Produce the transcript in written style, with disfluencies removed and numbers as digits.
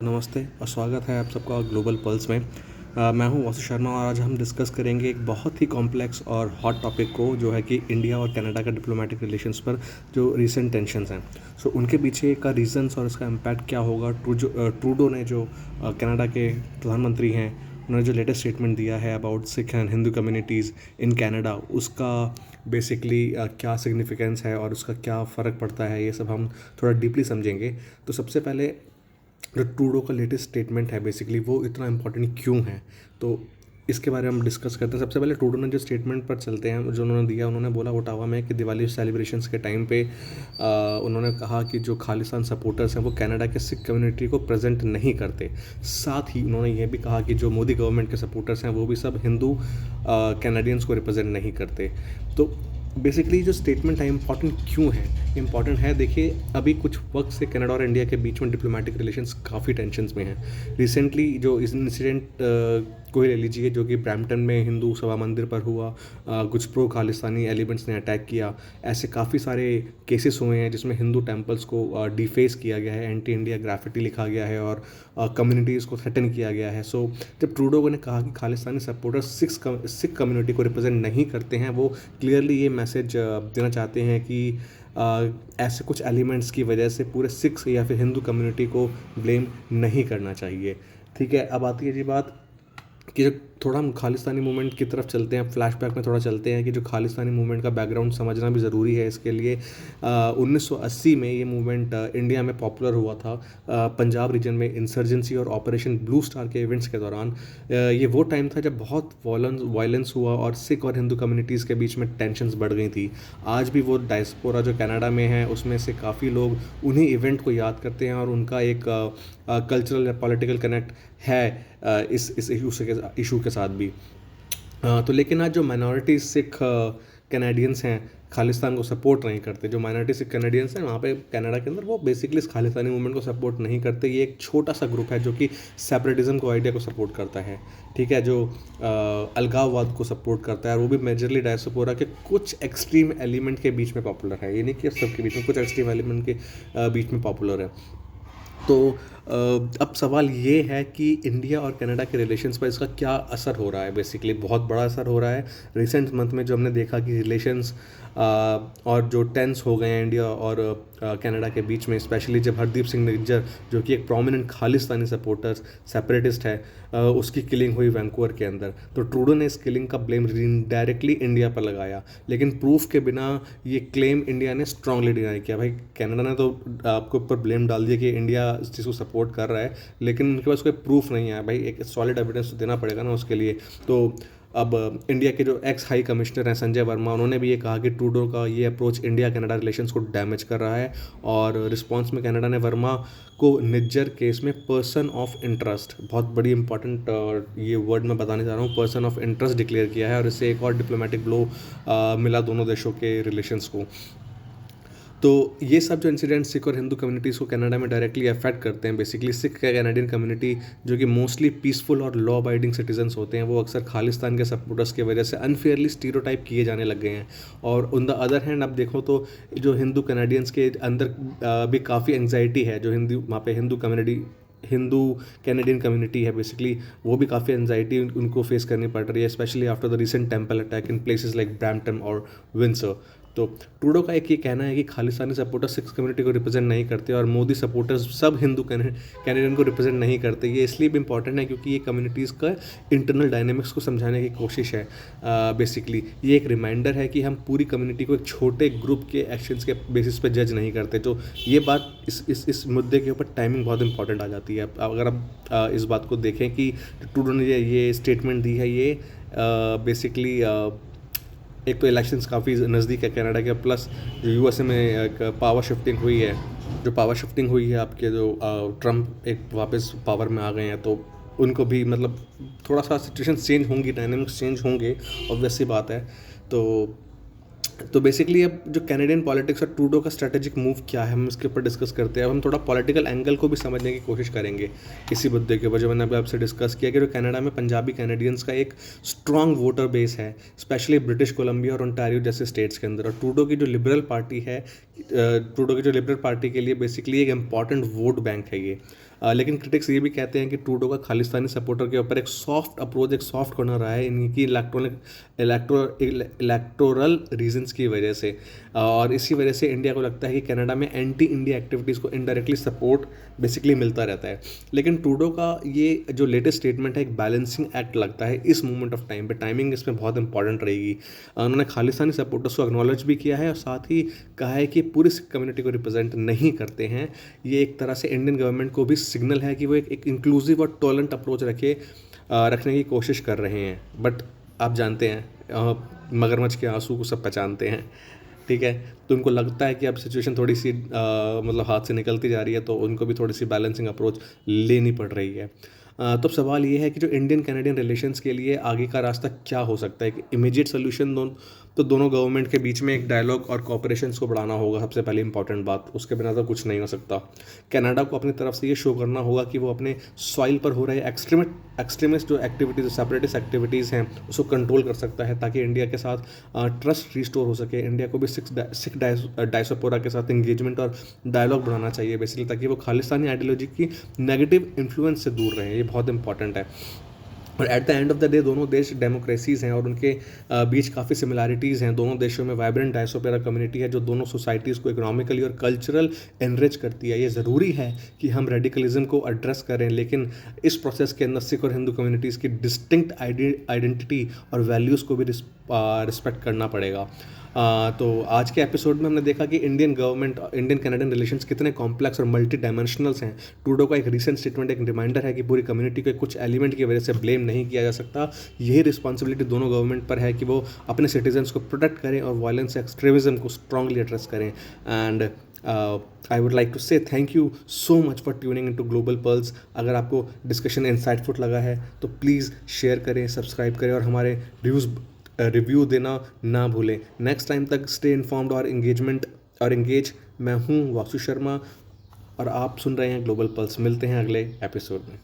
नमस्ते और स्वागत है आप सबका ग्लोबल पल्स में। मैं हूं वासु शर्मा और आज हम डिस्कस करेंगे एक बहुत ही कॉम्प्लेक्स और हॉट टॉपिक को, जो है कि इंडिया और कनाडा का डिप्लोमेटिक रिलेशंस पर जो रीसेंट टेंशन्स हैं। सो उनके पीछे का रीजंस और इसका इम्पैक्ट क्या होगा। ट्रूडो ने जो कनाडा के प्रधानमंत्री हैं, उन्होंने जो लेटेस्ट स्टेटमेंट दिया है about Sikh and Hindu communities in Canada, उसका बेसिकली क्या सिग्निफिकेंस है और उसका क्या फ़र्क पड़ता है, ये सब हम थोड़ा डीपली समझेंगे। तो सबसे पहले जो ट्रूडो का लेटेस्ट स्टेटमेंट है, बेसिकली वो इतना इम्पोर्टेंट क्यों है, तो इसके बारे में हम डिस्कस करते हैं। सबसे पहले ट्रूडो ने जो स्टेटमेंट पर चलते हैं, जो उन्होंने दिया, उन्होंने बोला ओटावा में कि दिवाली सेलिब्रेशंस के टाइम पे उन्होंने कहा कि जो खालिस्तान सपोर्टर्स हैं वो कनाडा के सिख कम्युनिटी को प्रेजेंट नहीं करते। साथ ही उन्होंने ये भी कहा कि जो मोदी गवर्नमेंट के सपोर्टर्स हैं वो भी सब हिंदू कैनेडियंस को रिप्रेजेंट नहीं करते। तो बेसिकली जो स्टेटमेंट है इम्पॉर्टेंट क्यों है, इम्पॉर्टेंट है। देखिए, अभी कुछ वक्त से कनाडा और इंडिया के बीच में डिप्लोमेटिक रिलेशंस काफ़ी टेंशन्स में हैं। रिसेंटली जो इस इंसिडेंट को ही ले लीजिए, जो कि ब्रैम्पटन में हिंदू सभा मंदिर पर हुआ, कुछ प्रो खालिस्तानी एलिमेंट्स ने अटैक किया। ऐसे काफ़ी सारे केसेस हुए हैं जिसमें हिंदू टेम्पल्स को डिफेस किया गया है, एंटी इंडिया ग्राफिटी लिखा गया है और कम्युनिटीज़ को थ्रेटन किया गया है। सो जब ट्रूडो ने कहा कि खालिस्तानी सपोर्टर्स सिख कम्युनिटी को रिप्रेजेंट नहीं करते हैं, वो क्लियरली ये मैसेज देना चाहते हैं कि ऐसे कुछ एलिमेंट्स की वजह से पूरे सिख्स या फिर हिंदू कम्युनिटी को ब्लेम नहीं करना चाहिए। ठीक है, अब आती है जी बात कि जो थोड़ा हम खालिस्तानी मूवमेंट की तरफ चलते हैं, फ्लैशबैक में थोड़ा चलते हैं कि जो खालिस्तानी मूवमेंट का बैकग्राउंड समझना भी ज़रूरी है इसके लिए। 1980 में ये मूवमेंट इंडिया में पॉपुलर हुआ था, पंजाब रीजन में इंसर्जेंसी और ऑपरेशन ब्लू स्टार के इवेंट्स के दौरान। ये वो टाइम था जब बहुत वायलेंस हुआ और सिख और हिंदू कम्युनिटीज़ के बीच में टेंशन्स बढ़ गई थी। आज भी वो डायस्पोरा जो कनाडा में है, उसमें से काफ़ी लोग उन्हीं इवेंट को याद करते हैं और उनका एक कल्चरल या पॉलिटिकल कनेक्ट है इस इशू के साथ भी। तो लेकिन आज जो माइनॉरिटी सिख कैनेडियंस हैं खालिस्तान को सपोर्ट नहीं करते। जो माइनॉरिटी सिख कैनेडियंस हैं वहाँ पे कनाडा के अंदर, वो बेसिकली इस खालिस्तानी मूवमेंट को सपोर्ट नहीं करते। ये एक छोटा सा ग्रुप है जो कि सेपरेटिज्म को आइडिया को सपोर्ट करता है। ठीक है, जो अलगाववाद को सपोर्ट करता है, और वो भी मेजरली डायस्पोरा के कुछ एक्सट्रीम एलिमेंट के बीच में पॉपुलर है। ये नहीं कि सबके बीच में, कुछ एक्सट्रीम एलिमेंट के बीच में पॉपुलर है। तो अब सवाल ये है कि इंडिया और कनाडा के रिलेशंस पर इसका क्या असर हो रहा है। बेसिकली बहुत बड़ा असर हो रहा है। रिसेंट मंथ में जो हमने देखा कि रिलेशंस और जो टेंस हो गए हैं इंडिया और कनाडा के बीच में, स्पेशली जब हरदीप सिंह निज्जर, जो कि एक प्रोमिनेंट खालिस्तानी सपोर्टर सेपरेटिस्ट है, उसकी किलिंग हुई वैंकूवर के अंदर। तो ट्रूडो ने इस किलिंग का ब्लेम डायरेक्टली इंडिया पर लगाया, लेकिन प्रूफ के बिना ये क्लेम इंडिया ने स्ट्रांगली डिनाई किया। भाई कनाडा ने तो आपके ऊपर ब्लेम डाल दिया कि इंडिया इस चीज़ को सपोर्ट कर रहा है, लेकिन उनके पास कोई प्रूफ नहीं है। भाई एक सॉलिड एविडेंस तो देना पड़ेगा ना उसके लिए। तो अब इंडिया के जो एक्स हाई कमिश्नर हैं संजय वर्मा, उन्होंने भी ये कहा कि ट्रूडो का ये अप्रोच इंडिया कनाडा रिलेशंस को डैमेज कर रहा है। और रिस्पांस में कनाडा ने वर्मा को निज्जर केस में पर्सन ऑफ इंटरेस्ट, बहुत बड़ी इंपॉर्टेंट ये वर्ड मैं बताने जा रहा हूँ, पर्सन ऑफ इंटरेस्ट डिक्लेयर किया है, और इससे एक और डिप्लोमेटिक ब्लो मिला दोनों देशों के रिलेशंस को। तो ये सब जो इंसिडेंट सिख और हिंदू कम्युनिटीज़ को कनाडा में डायरेक्टली अफेक्ट करते हैं। बेसिकली सिख कैनेडियन कम्युनिटी, जो कि मोस्टली पीसफुल और लॉ अबाइडिंग सिटीजन्स होते हैं, वो अक्सर खालिस्तान के सपोर्टर्स की वजह से अनफेयरली स्टीरियोटाइप किए जाने लग गए हैं। और ऑन द अदर हैंड आप देखो तो जो हिंदू कैनेडियंस के अंदर भी काफ़ी एंग्जाइटी है। जो वहाँ पे हिंदू कैनेडियन कम्युनिटी है, बेसिकली वो भी काफ़ी एंजाइटी उनको फेस करनी पड़ रही है, specially after the recent temple attack in places like Brampton और विंसर। तो ट्रूडो का एक ये कहना है कि खालिस्तानी सपोर्टर्स सिख कम्युनिटी को रिप्रेजेंट नहीं करते और मोदी सपोर्टर्स सब हिंदू कैनेडियन को रिप्रेजेंट नहीं करते। ये इसलिए भी इंपॉर्टेंट है क्योंकि ये कम्युनिटीज़ का इंटरनल डायनेमिक्स को समझाने की कोशिश है। बेसिकली ये एक रिमाइंडर है कि हम पूरी कम्युनिटी को एक छोटे ग्रुप के एक्शंस के बेसिस पे जज नहीं करते। तो ये बात इस मुद्दे के ऊपर टाइमिंग बहुत इंपॉर्टेंट आ जाती है। अगर आप इस बात को देखें कि ट्रूडो ने ये स्टेटमेंट दी है, ये बेसिकली एक तो इलेक्शंस काफ़ी नज़दीक है कनाडा के, प्लस जो यूएसए में एक पावर शिफ्टिंग हुई है, आपके जो ट्रम्प एक वापस पावर में आ गए हैं, तो उनको भी मतलब थोड़ा सा सिचुएशन चेंज होंगी, डायनामिक्स चेंज होंगे, ऑब्वियस सी बात है। तो बेसिकली अब जो कैनेडियन पॉलिटिक्स और ट्रूडो का स्ट्रेटेजिक मूव क्या है, हम इसके ऊपर डिस्कस करते हैं। अब हम थोड़ा पॉलिटिकल एंगल को भी समझने की कोशिश करेंगे इसी मुद्दे के ऊपर, जो मैंने अभी आपसे डिस्कस किया कि जो कनाडा में पंजाबी कैनेडियंस का एक स्ट्रॉन्ग वोटर बेस है, स्पेशली ब्रिटिश कोलंबिया और ओंटारियो जैसे स्टेट्स के अंदर। और ट्रूडो की जो लिबरल पार्टी के लिए बेसिकली एक इंपॉर्टेंट वोट बैंक है ये। लेकिन क्रिटिक्स ये भी कहते हैं कि ट्रूडो का खालिस्तानी सपोर्टर के ऊपर एक सॉफ्ट अप्रोच, एक सॉफ्ट कॉर्नर रहा है इनकी इलेक्टोरल रीजंस की वजह से। और इसी वजह से इंडिया को लगता है कि कनाडा में एंटी इंडिया एक्टिविटीज़ को इनडायरेक्टली सपोर्ट बेसिकली मिलता रहता है। लेकिन ट्रूडो का ये जो लेटेस्ट स्टेटमेंट है एक बैलेंसिंग एक्ट लगता है इस मोमेंट ऑफ टाइम पे। टाइमिंग इसमें बहुत इंपॉर्टेंट रहेगी। उन्होंने खालिस्तानी सपोर्टर्स को एक्नॉलेज भी किया है और साथ ही कहा है कि पूरी सिख कम्युनिटी को रिप्रेजेंट नहीं करते हैं। ये एक तरह से इंडियन गवर्नमेंट को भी सिग्नल है कि वो एक इंक्लूसिव और टॉलरेंट अप्रोच रखने की कोशिश कर रहे हैं। बट आप जानते हैं मगरमच्छ के आंसू को सब पहचानते हैं, ठीक है। तो उनको लगता है कि अब सिचुएशन थोड़ी सी मतलब हाथ से निकलती जा रही है, तो उनको भी थोड़ी सी बैलेंसिंग अप्रोच लेनी पड़ रही है। तो सवाल ये है कि जो इंडियन कैनेडियन रिलेशंस के लिए आगे का रास्ता क्या हो सकता है। कि इमीडिएट सोल्यूशन दोनों गवर्नमेंट के बीच में एक डायलॉग और कोऑपरेशंस को बढ़ाना होगा, सबसे पहले इंपॉर्टेंट बात। उसके बिना तो कुछ नहीं हो सकता। कनाडा को अपनी तरफ से ये शो करना होगा कि वो अपने सॉइल पर हो रहे एक्सट्रीमिस्ट जो एक्टिविटीज़, सेपरेटिस्ट एक्टिविटीज़ हैं, उसको कंट्रोल कर सकता है, ताकि इंडिया के साथ ट्रस्ट रिस्टोर हो सके। इंडिया को भी सिख डायस्पोरा के साथ इंगेजमेंट और डायलॉग बढ़ाना चाहिए बेसिकली, ताकि वो खालिस्तानी आइडियोलॉजी की नेगेटिव इन्फ्लुएंस से दूर रहें। ये बहुत इंपॉर्टेंट है। और at the end of the day दोनों देश डेमोक्रेसीज़ हैं और उनके बीच काफ़ी सिमिलैरिटीज़ हैं। दोनों देशों में वाइब्रेंट डायस्पोरा कम्युनिटी है जो दोनों सोसाइटीज़ को इकोनॉमिकली और कल्चरल एनरिच करती है। ये ज़रूरी है कि हम रेडिकलिज्म को एड्रेस करें, लेकिन इस प्रोसेस के अंदर सिख और हिंदू कम्युनिटीज़ की डिस्टिंक्ट आइडेंटिटी और वैल्यूज़ को भी रिस्पेक्ट करना पड़ेगा। तो आज के एपिसोड में हमने देखा कि इंडियन कैनेडियन रिलेशंस कितने कॉम्प्लेक्स और मल्टी डायमेंशनल्स हैं। ट्रूडो का एक रीसेंट स्टेटमेंट एक रिमाइंडर है कि पूरी कम्युनिटी को कुछ एलिमेंट की वजह से ब्लेम नहीं किया जा सकता। यही रिस्पॉन्सिबिलिटी दोनों गवर्नमेंट पर है कि वो अपने सिटीजन्स को प्रोटेक्ट करें और वायलेंस एक्सट्रीमिज्म को स्ट्रांगली एड्रेस करें। And I would like to say thank you so much for tuning into Global Pulse. अगर आपको डिस्कशन इंसाइटफुल लगा है तो प्लीज़ शेयर करें, सब्सक्राइब करें और हमारे रिव्यू देना ना भूलें। नेक्स्ट टाइम तक स्टे इन्फॉर्म्ड और एंगेज। मैं हूँ वासु शर्मा और आप सुन रहे हैं ग्लोबल पल्स। मिलते हैं अगले एपिसोड में।